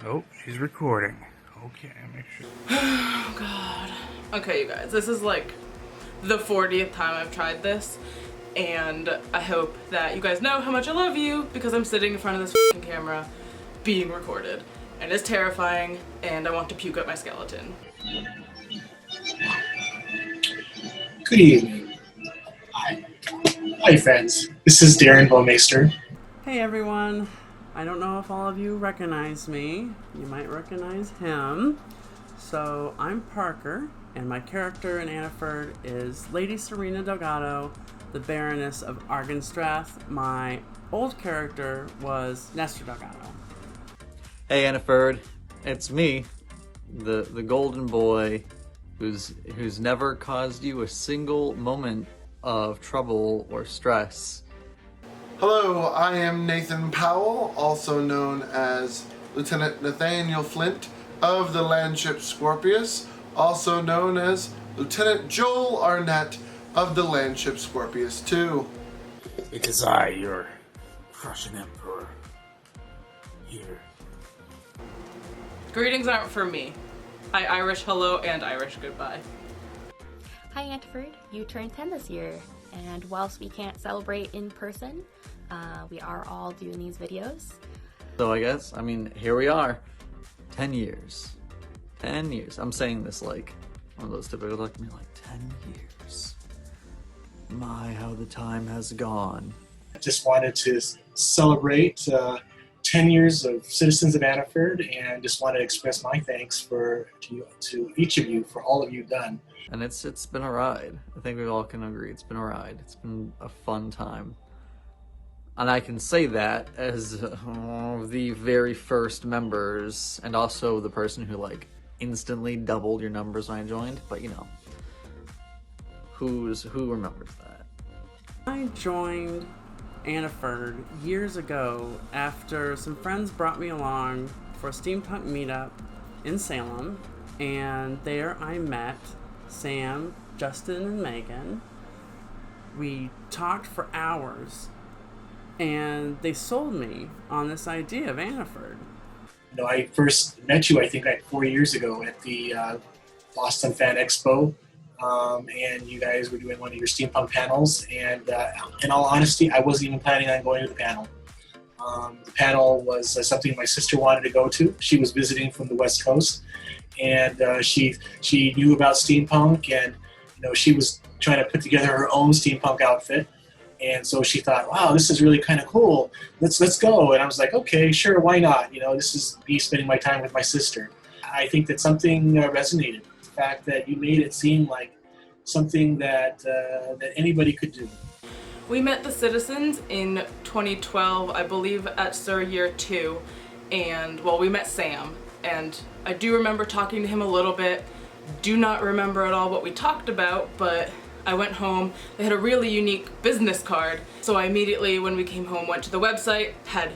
Oh, she's recording. Okay, make sure. Oh god. Okay, you guys, this is like the 40th time I've tried this, and I hope that you guys know how much I love you because I'm sitting in front of this f***ing camera being recorded. And it's terrifying, and I want to puke up my skeleton. Good evening. Hi friends. This is Darren Bowmeister. Hey everyone. I don't know if all of you recognize me. You might recognize him. So I'm Parker, and my character in Antiford is Lady Serena Delgado, the Baroness of Argenstrath. My old character was Nestor Delgado. Hey Antiford, it's me, the golden boy who's never caused you a single moment of trouble or stress. Hello, I am Nathan Powell, also known as Lieutenant Nathaniel Flint of the landship Scorpius, also known as Lieutenant Joel Arnett of the landship Scorpius too. It is I, your Prussian Emperor. Here. Greetings aren't for me. I Irish hello and Irish goodbye. Hi Antiford, you turned 10 this year, and whilst we can't celebrate in person, we are all doing these videos. So here we are. 10 years. 10 years. I'm saying this like one of those typical like 10 years. My, how the time has gone. I just wanted to celebrate 10 years of Citizens of Antiford, and just want to express my thanks to each of you for all of you've done. And it's been a ride. I think we all can agree it's been a ride. It's been a fun time. And I can say that as the very first members, and also the person who like instantly doubled your numbers when I joined. But you know, who remembers that? I joined Antiford years ago after some friends brought me along for a steampunk meetup in Salem, and there I met Sam, Justin, and Megan. We talked for hours, and they sold me on this idea of Antiford. You know, I first met you, I think, like 4 years ago at the Boston Fan Expo, and you guys were doing one of your steampunk panels, and in all honesty, I wasn't even planning on going to the panel. The panel was something my sister wanted to go to. She was visiting from the West Coast, and she knew about steampunk, and you know, she was trying to put together her own steampunk outfit. And so she thought, wow, this is really kind of cool. Let's go. And I was like, okay, sure, why not? You know, this is me spending my time with my sister. I think that something resonated. The fact that you made it seem like something that anybody could do. We met the citizens in 2012, I believe, at Sir Year 2, and well, we met Sam, and I do remember talking to him a little bit. Do not remember at all what we talked about, but I went home, they had a really unique business card, so I immediately, when we came home, went to the website, had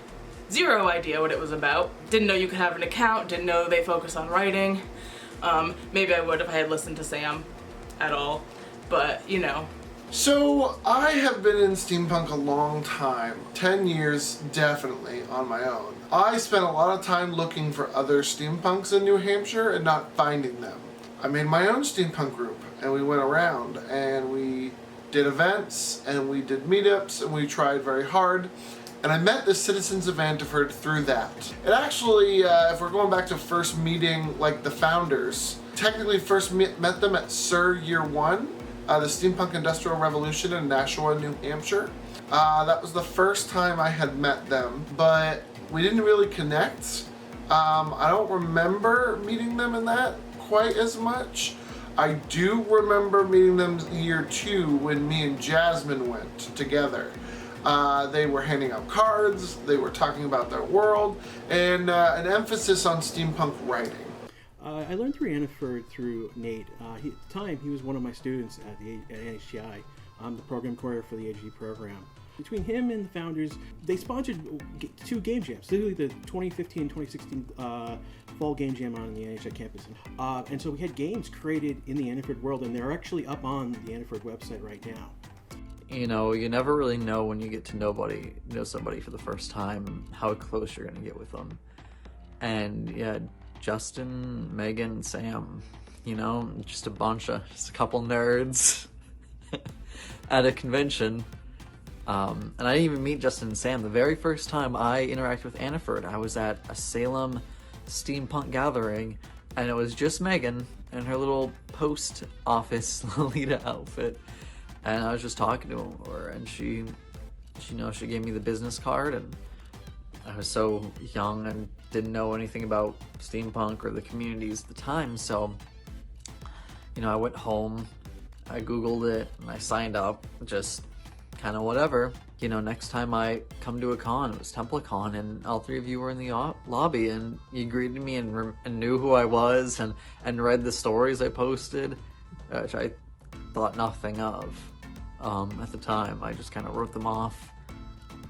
zero idea what it was about, didn't know you could have an account, didn't know they focus on writing. Maybe I would if I had listened to Sam at all, but you know. So, I have been in steampunk a long time, 10 years definitely on my own. I spent a lot of time looking for other steampunks in New Hampshire and not finding them. I made my own steampunk group, and we went around and we did events and we did meetups and we tried very hard, and I met the Citizens of Antiford through that. It actually, if we're going back to first meeting like the founders, technically first met them at Sir Year 1, the Steampunk Industrial Revolution in Nashua, New Hampshire. That was the first time I had met them, but we didn't really connect. I don't remember meeting them in that quite as much. I do remember meeting them Year 2 when me and Jasmine went together. They were handing out cards, they were talking about their world, and an emphasis on steampunk writing. I learned through Antiford through Nate. At the time, he was one of my students at NHGI. I'm the program coordinator for the AG program. Between him and the founders, they sponsored 2 game jams, literally the 2015-2016 fall game jam on the NHGI campus. And so we had games created in the Antiford world, and they're actually up on the Antiford website right now. You know, you never really know when you get to know somebody for the first time, how close you're gonna get with them. And yeah, Justin, Megan, Sam, you know, just a couple nerds at a convention. And I didn't even meet Justin and Sam. The very first time I interacted with Antiford, I was at a Salem steampunk gathering, and it was just Megan in her little post office Lolita outfit. And I was just talking to her, and she gave me the business card, and I was so young and didn't know anything about steampunk or the communities at the time, so, you know, I went home, I Googled it, and I signed up, just kind of whatever. You know, next time I come to a con, it was TemplaCon, and all three of you were in the lobby, and you greeted me and knew who I was, and read the stories I posted, which I thought nothing of at the time. I just kind of wrote them off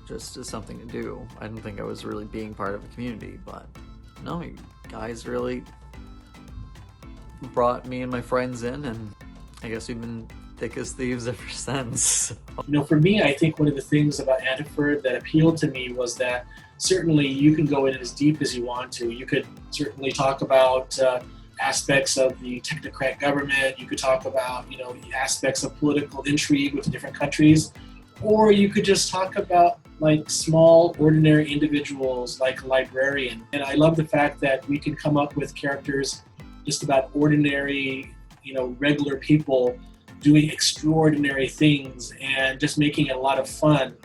just as something to do. I didn't think I was really being part of a community, but no, you guys really brought me and my friends in, and I guess we've been thick as thieves ever since. You know, for me, I think one of the things about Antiford that appealed to me was that certainly you can go in as deep as you want to. You could certainly talk about aspects of the technocrat government. You could talk about, you know, the aspects of political intrigue with different countries, or you could just talk about like small, ordinary individuals like a librarian. And I love the fact that we can come up with characters just about ordinary, you know, regular people doing extraordinary things and just making it a lot of fun.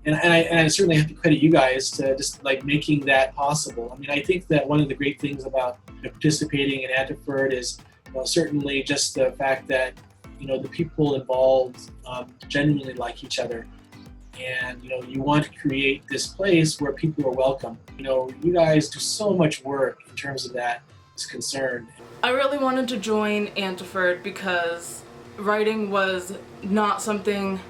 And I certainly have to credit you guys to just like making that possible. I mean, I think that one of the great things about participating in Antiford is, you know, certainly just the fact that, you know, the people involved genuinely like each other. And, you know, you want to create this place where people are welcome. You know, you guys do so much work in terms of that is concerned. I really wanted to join Antiford because writing was not something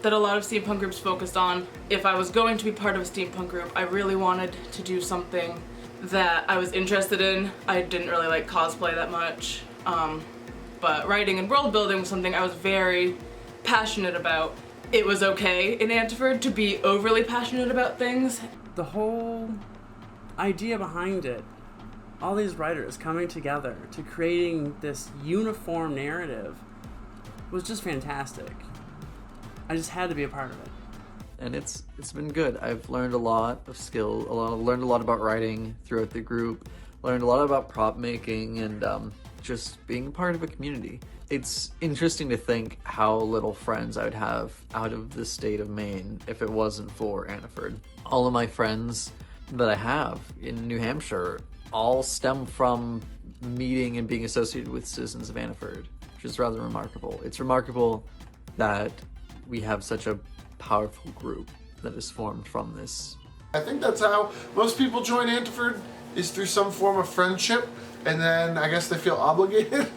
that a lot of steampunk groups focused on. If I was going to be part of a steampunk group, I really wanted to do something that I was interested in. I didn't really like cosplay that much, but writing and world building was something I was very passionate about. It was okay in Antiford to be overly passionate about things. The whole idea behind it, all these writers coming together to creating this uniform narrative, was just fantastic. I just had to be a part of it. And it's been good. I've learned a lot of skill, learned a lot about writing throughout the group, learned a lot about prop making, and just being part of a community. It's interesting to think how little friends I would have out of the state of Maine if it wasn't for Antiford. All of my friends that I have in New Hampshire all stem from meeting and being associated with Citizens of Antiford, which is rather remarkable. It's remarkable that we have such a powerful group that is formed from this. I think that's how most people join Antiford, is through some form of friendship, and then I guess they feel obligated,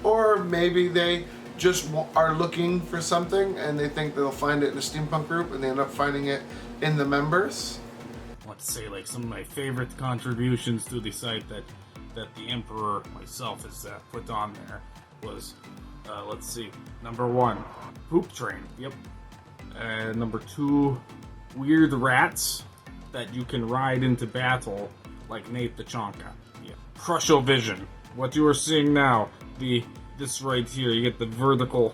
or maybe they just are looking for something and they think they'll find it in a steampunk group and they end up finding it in the members. I want to say like some of my favorite contributions to the site that the Emperor myself has put on there was, let's see, number 1, poop train. Yep. Number 2, weird rats that you can ride into battle like Nate the Chonka. Yeah. Crushovision. What you are seeing now, this right here, you get the vertical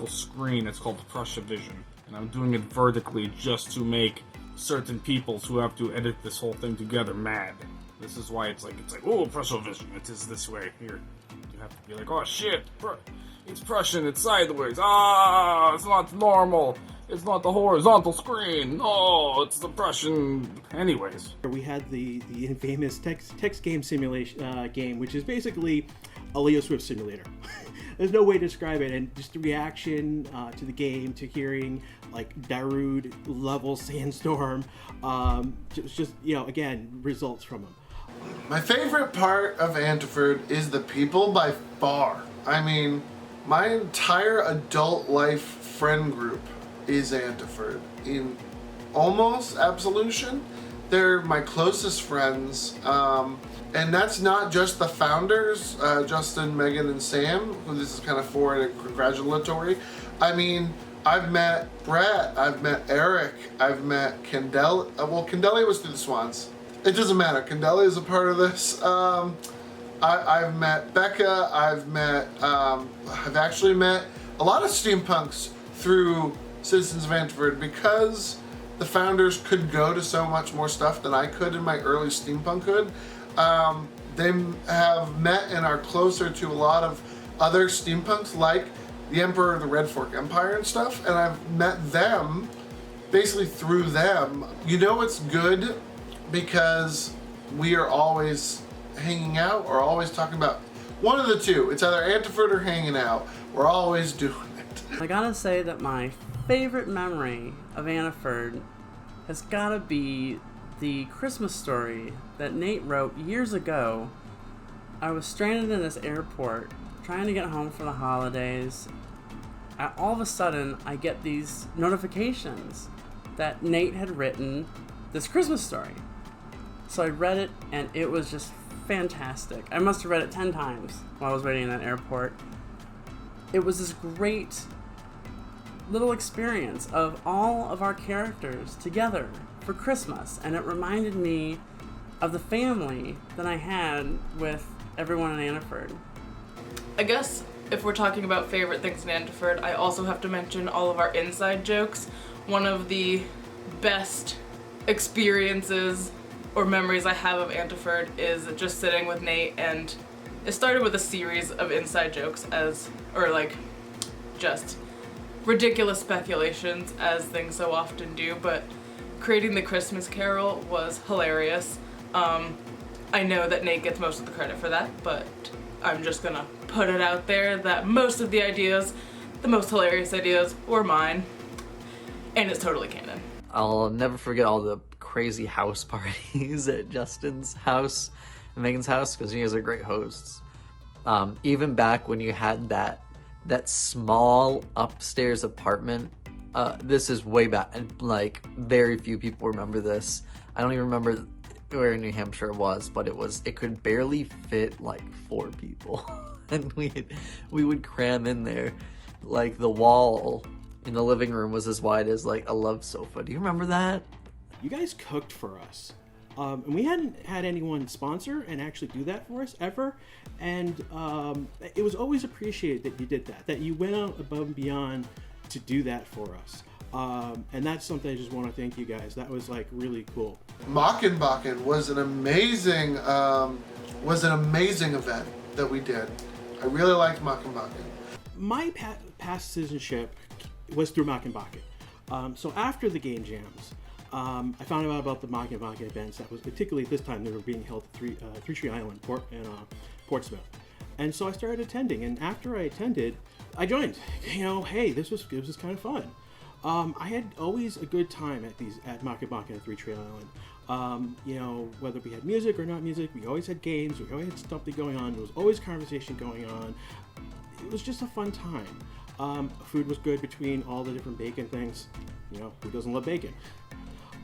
screen. It's called Crushovision, and I'm doing it vertically just to make certain peoples who have to edit this whole thing together mad. This is why it's like oh, Crushovision. It is this way here. You have to be like, oh shit, it's Prussian. It's sideways. Ah, it's not normal. It's not the horizontal screen. No, it's the Prussian. Anyways. We had the infamous text game simulation game, which is basically a Leo Swift simulator. There's no way to describe it, and just the reaction to the game, to hearing like Darude level Sandstorm, just, you know, again, results from them. My favorite part of Antiford is the people by far. I mean, my entire adult life friend group is Antiford. In almost absolution, they're my closest friends. And that's not just the founders, Justin, Megan, and Sam, who this is kind of for and congratulatory. I mean, I've met Brett, I've met Eric, I've met Candela. Well, Candela was through the Swans. It doesn't matter. Candela is a part of this. I've met Becca. I've actually met a lot of steampunks through Citizens of Antiford because the founders could go to so much more stuff than I could in my early steampunkhood. They have met and are closer to a lot of other steampunks like the Emperor of the Red Fork Empire and stuff, and I've met them basically through them. You know it's good because we are always hanging out or always talking about one of the two. It's either Antiford or hanging out. We're always doing it. I gotta say that my favorite memory of Antiford has gotta be the Christmas story that Nate wrote years ago. I was stranded in this airport trying to get home for the holidays. All of a sudden, I get these notifications that Nate had written this Christmas story. So I read it, and it was just fantastic. I must have read it 10 times while I was waiting in that airport. It was this great little experience of all of our characters together for Christmas, and it reminded me of the family that I had with everyone in Antiford. I guess if we're talking about favorite things in Antiford, I also have to mention all of our inside jokes. One of the best experiences or memories I have of Antiford is just sitting with Nate, and it started with a series of inside jokes just ridiculous speculations as things so often do, but creating the Christmas Carol was hilarious. I know that Nate gets most of the credit for that, but I'm just gonna put it out there that most of the ideas, the most hilarious ideas, were mine, and it's totally canon. I'll never forget all the crazy house parties at Justin's house and Megan's house, because you guys are great hosts. Even back when you had that small upstairs apartment, this is way back, and like very few people remember this. I don't even remember where in New Hampshire it was, but it could barely fit like 4 people. And we would cram in there. Like the wall in the living room was as wide as like a love sofa. Do you remember that? You guys cooked for us. And we hadn't had anyone sponsor and actually do that for us ever. And it was always appreciated that you did that you went out above and beyond to do that for us. And that's something I just want to thank you guys. That was like really cool. Mockenbakken was an amazing event that we did. I really liked Mockenbakken. My past citizenship was through Mockenbakken. So after the game jams, I found out about the Mockenbakken events. That was particularly at this time they were being held at Three Tree Island, Portsmouth. And so I started attending. And after I attended, I joined. Hey, this was kind of fun. I had always a good time at Mockenbakken and Three Tree Island. Whether we had music or not music, we always had games, we always had something going on, there was always conversation going on. It was just a fun time. Food was good between all the different bacon things. Who doesn't love bacon?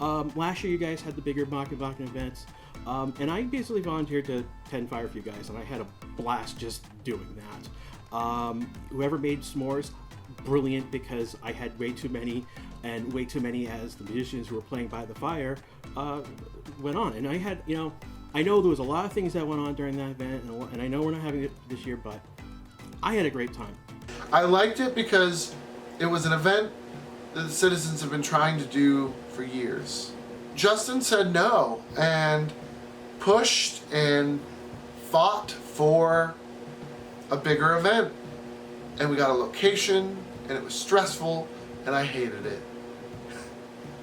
Last year you guys had the bigger Mockenbakken events, and I basically volunteered to tend fire for you guys, and I had a blast just doing that. Whoever made s'mores, brilliant, because I had way too many as the musicians who were playing by the fire went on. And I had, I know there was a lot of things that went on during that event, and I know we're not having it this year, but I had a great time. I liked it because it was an event that the citizens have been trying to do for years. Justin said no and pushed and fought for a bigger event. And we got a location, and it was stressful, and I hated it.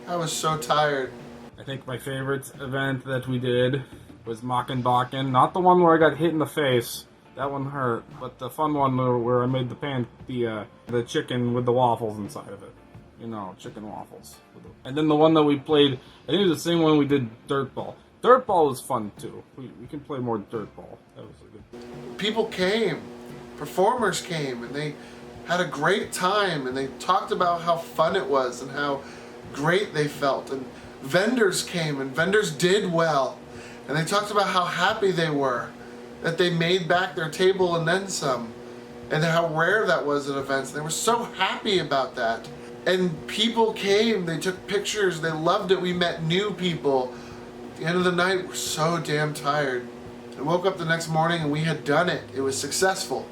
I was so tired. I think my favorite event that we did was Mockenbakken. Not the one where I got hit in the face. That one hurt. But the fun one where I made the chicken with the waffles inside of it. Chicken waffles. And then the one that we played, I think it was the same one we did Dirtball. Dirtball was fun too. We can play more Dirtball. That was a good. People came. Performers came, and they had a great time, and they talked about how fun it was and how great they felt. And vendors came, and vendors did well, and they talked about how happy they were that they made back their table and then some, and how rare that was at events. They were so happy about that. And people came, they took pictures, they loved it, we met new people. At the end of the night, we're so damn tired. I woke up the next morning and we had done it. It was successful.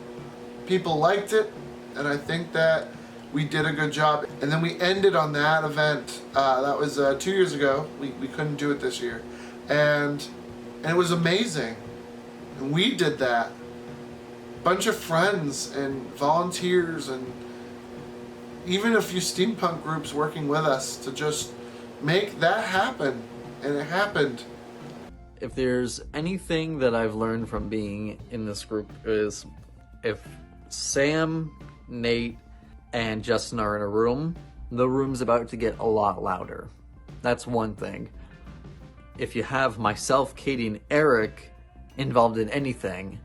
People liked it, and I think that we did a good job. And then we ended on that event. That was 2 years ago. We couldn't do it this year. And it was amazing. And we did that. Bunch of friends and volunteers and even a few steampunk groups working with us to just make that happen. And it happened. If there's anything that I've learned from being in this group is if Sam, Nate, and Justin are in a room, the room's about to get a lot louder. That's one thing. If you have myself, Katie, and Eric involved in anything,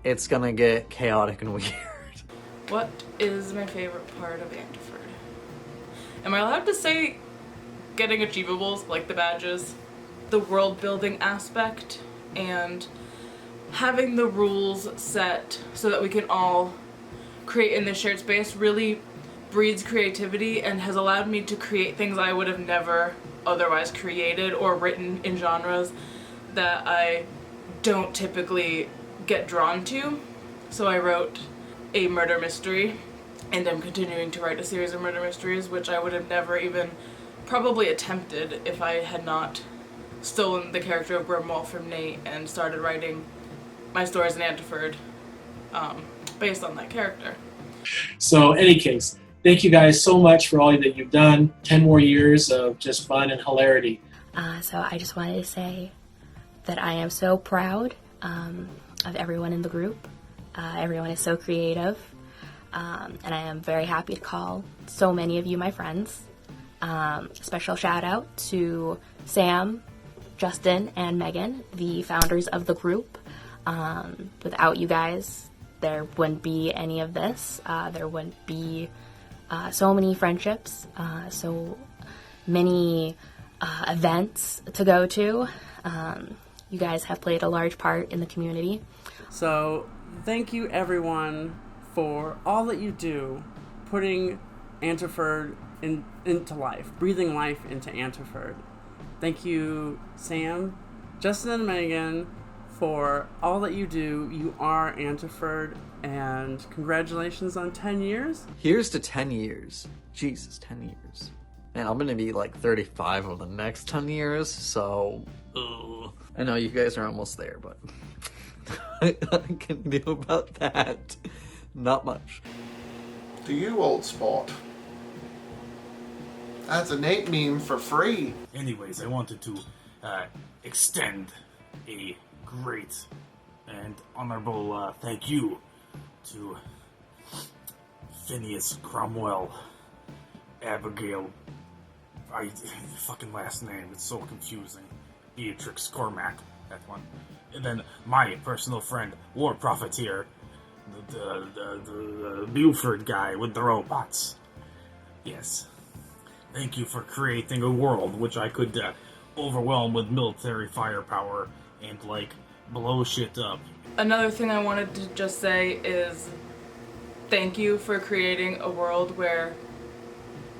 it's gonna get chaotic and weird. What is my favorite part of Antiford? Am I allowed to say getting achievables, like the badges? The world building aspect and having the rules set so that we can all create in this shared space really breeds creativity and has allowed me to create things I would have never otherwise created or written in genres that I don't typically get drawn to. So I wrote a murder mystery, and I'm continuing to write a series of murder mysteries, which I would have never even probably attempted if I had not stolen the character of Grimwall from Nate and started writing my stories in Antiford based on that character. So, any case, thank you guys so much for all that you've done. 10 more years of just fun and hilarity. So I just wanted to say that I am so proud of everyone in the group. Everyone is so creative, and I am very happy to call so many of you my friends. Special shout out to Sam, Justin, and Megan, the founders of the group. Without you guys, there wouldn't be any of this. There wouldn't be so many friendships, so many events to go to. You guys have played a large part in the community. So, thank you everyone for all that you do, putting Antiford into life, breathing life into Antiford. Thank you, Sam, Justin, and Megan, for all that you do. You are Antiford, and congratulations on 10 years. Here's to 10 years. Jesus, 10 years. Man, I'm gonna be like 35 over the next 10 years, so... Ugh. I know you guys are almost there, but... I can do about that. Not much. To you, old sport. That's a Nate meme for free. Anyways, I wanted to extend a great and honorable thank you to Phineas Cromwell, Abigail, fucking last name, it's so confusing, Beatrix Cormac, that one, and then my personal friend, War Profiteer, the Buford guy with the robots. Yes. Thank you for creating a world which I could overwhelm with military firepower and, like, blow shit up. Another thing I wanted to just say is thank you for creating a world where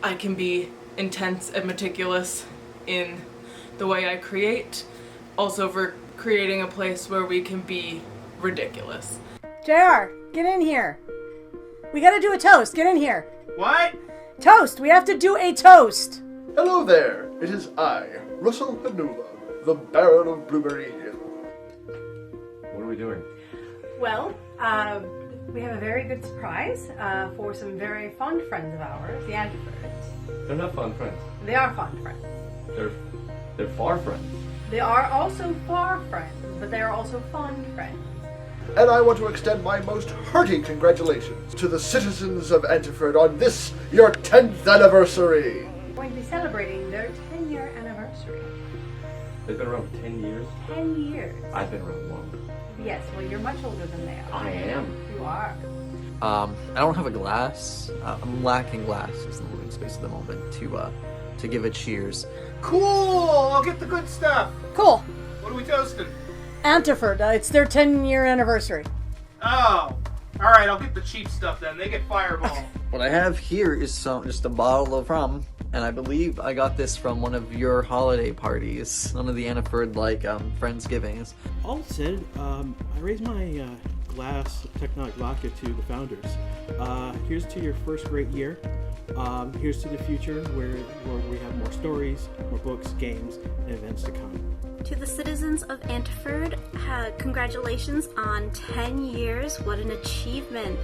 I can be intense and meticulous in the way I create. Also for creating a place where we can be ridiculous. JR, get in here. We gotta do a toast. Get in here. What? Toast! We have to do a toast! Hello there. It is I, Russell Hanuva, the Baron of Blueberry Hill. What are we doing? Well, we have a very good surprise for some very fond friends of ours, the Antifords. They're not fun friends. They are fond friends. They're far friends. They are also far friends, but they are also fond friends. And I want to extend my most hearty congratulations to the citizens of Antiford on this, your 10th anniversary. We're going to be celebrating their 10-year anniversary. They've been around 10 years? 10 years. I've been around longer. Yes, well, you're much older than they are. I am. You are. I don't have a glass. I'm lacking glasses in the living space at the moment to give a cheers. Cool! I'll get the good stuff. Cool. What are we toasting? Antiford, it's their 10-year anniversary. Oh, Alright, I'll get the cheap stuff then. They get Fireball. What I have here is just a bottle of rum, and I believe I got this from one of your holiday parties, one of the Antiford Friendsgivings. All said, I raise my glass of Tectonic vodka to the founders. Here's to your first great year. Here's to the future where we have more stories, more books, games, and events to come. To the citizens of Antiford, congratulations on 10 years. What an achievement.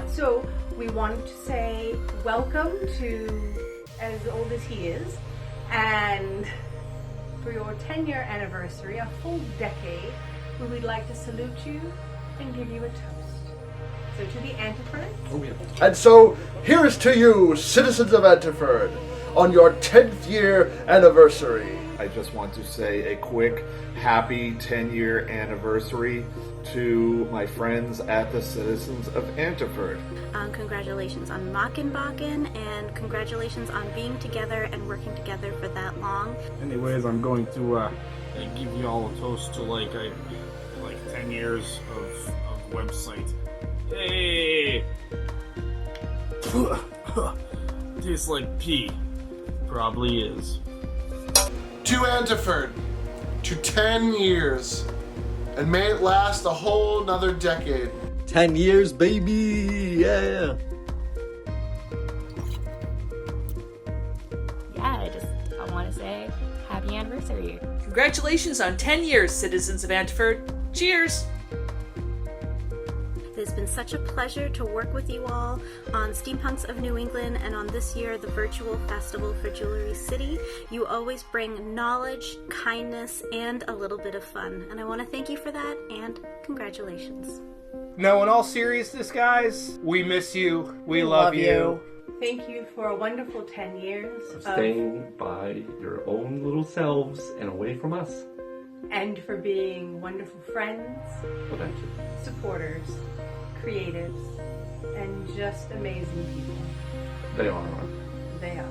So we wanted to say welcome to as old as he is, and for your 10-year anniversary, a full decade, we would like to salute you and give you a toast. So to the Antifords. And so, here's to you, citizens of Antiford, on your 10th year anniversary. I just want to say a quick happy 10-year anniversary to my friends at the Citizens of Antiford. Congratulations on Mockenbakken, and congratulations on being together and working together for that long. Anyways, I'm going to give you all a toast to like 10 years of website. Hey! Tastes like pee. Probably is. To Antiford, to 10 years, and may it last a whole nother decade. 10 years, baby! Yeah! Yeah, I want to say happy anniversary. Congratulations on 10 years, Citizens of Antiford. Cheers! It has been such a pleasure to work with you all on Steampunks of New England and on this year, the virtual festival for Jewelry City. You always bring knowledge, kindness, and a little bit of fun. And I want to thank you for that, and congratulations. No, in all seriousness, guys, we miss you. We love you. Thank you for a wonderful 10 years of staying by your own little selves and away from us. And for being wonderful friends, supporters, creatives, and just amazing people. They are. They are.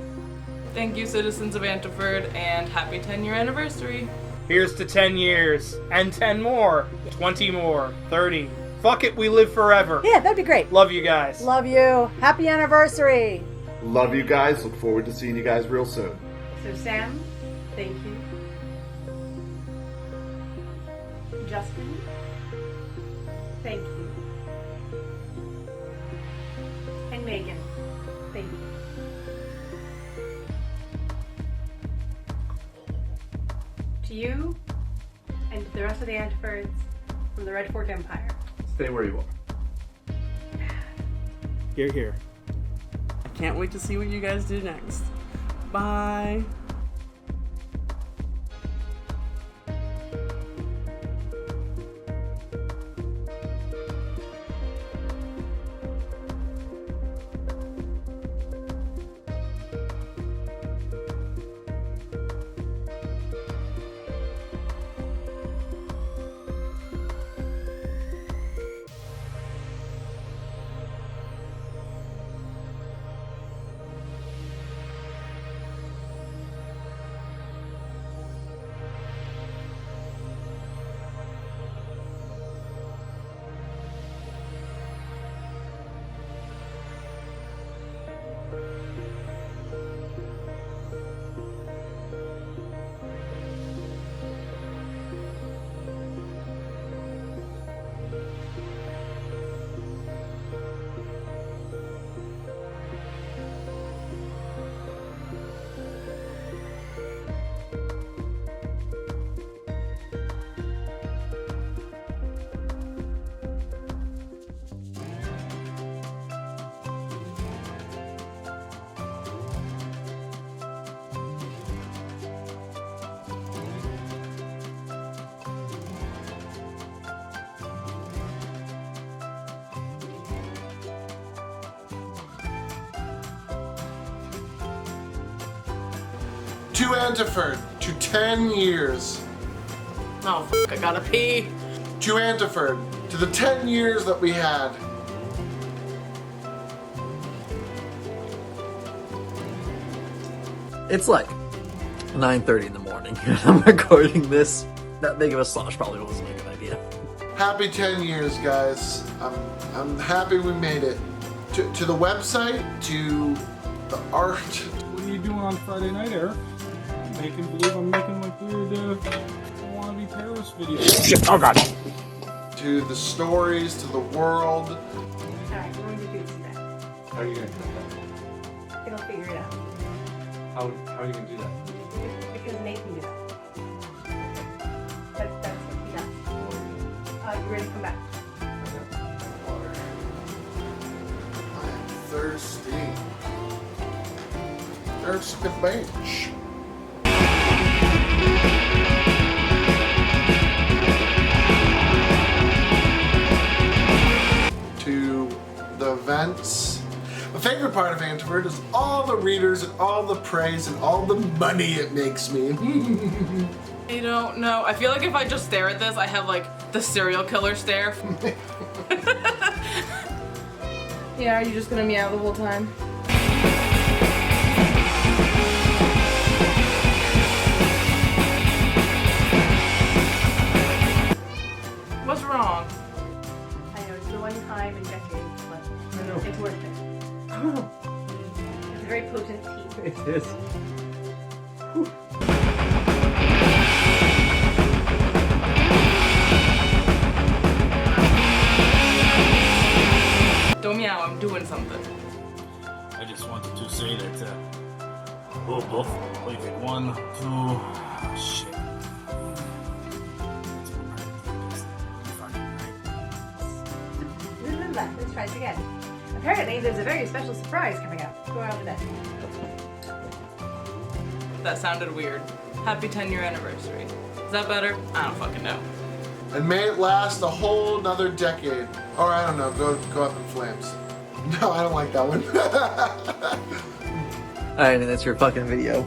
Thank you, Citizens of Antiford, and happy 10-year anniversary. Here's to 10 years, and 10 more, 20 more, 30. Fuck it, we live forever. Yeah, that'd be great. Love you guys. Love you. Happy anniversary. Love you guys. Look forward to seeing you guys real soon. So Sam, thank you. Justin, thank you. And Megan, thank you. To you, and to the rest of the Antifords from the Red Fort Empire. Stay where you are. Hear, hear. I can't wait to see what you guys do next. Bye. To Antiford, to 10 years. Oh, f***, I gotta pee. To Antiford, to the 10 years that we had. It's like 9:30 in the morning, and I'm recording this. That big of a slosh probably wasn't a good idea. Happy 10 years, guys. I'm happy we made it. To the website, to the art. What are you doing on Friday night, Eric? Making believe I'm making like weird wannabe Paris videos. Shit! Oh god! To the stories, to the world. Alright, we're going to do this today. How are you gonna do It'll figure it out. that? How are you gonna do that? Because Nate can do that. That's what he does. You ready to come back? I'm thirsty. Thirsty beach. To the events. My favorite part of Antiford is all the readers and all the praise and all the money it makes me. I don't know. I feel like if I just stare at this, I have like the serial killer stare. Yeah, are you just gonna meow the whole time? What's wrong? I know it's the one time in decades, but it's worth it. It's a very potent tea. It is. Don't meow, I'm doing something. I just wanted to say that, both, like, 1, 2, shit. Let's try this again. Apparently, there's a very special surprise coming up. Go out over there. That sounded weird. Happy 10-year anniversary. Is that better? I don't fucking know. And may it last a whole nother decade. Or I don't know, go up in flames. No, I don't like that one. Alright, and that's your fucking video.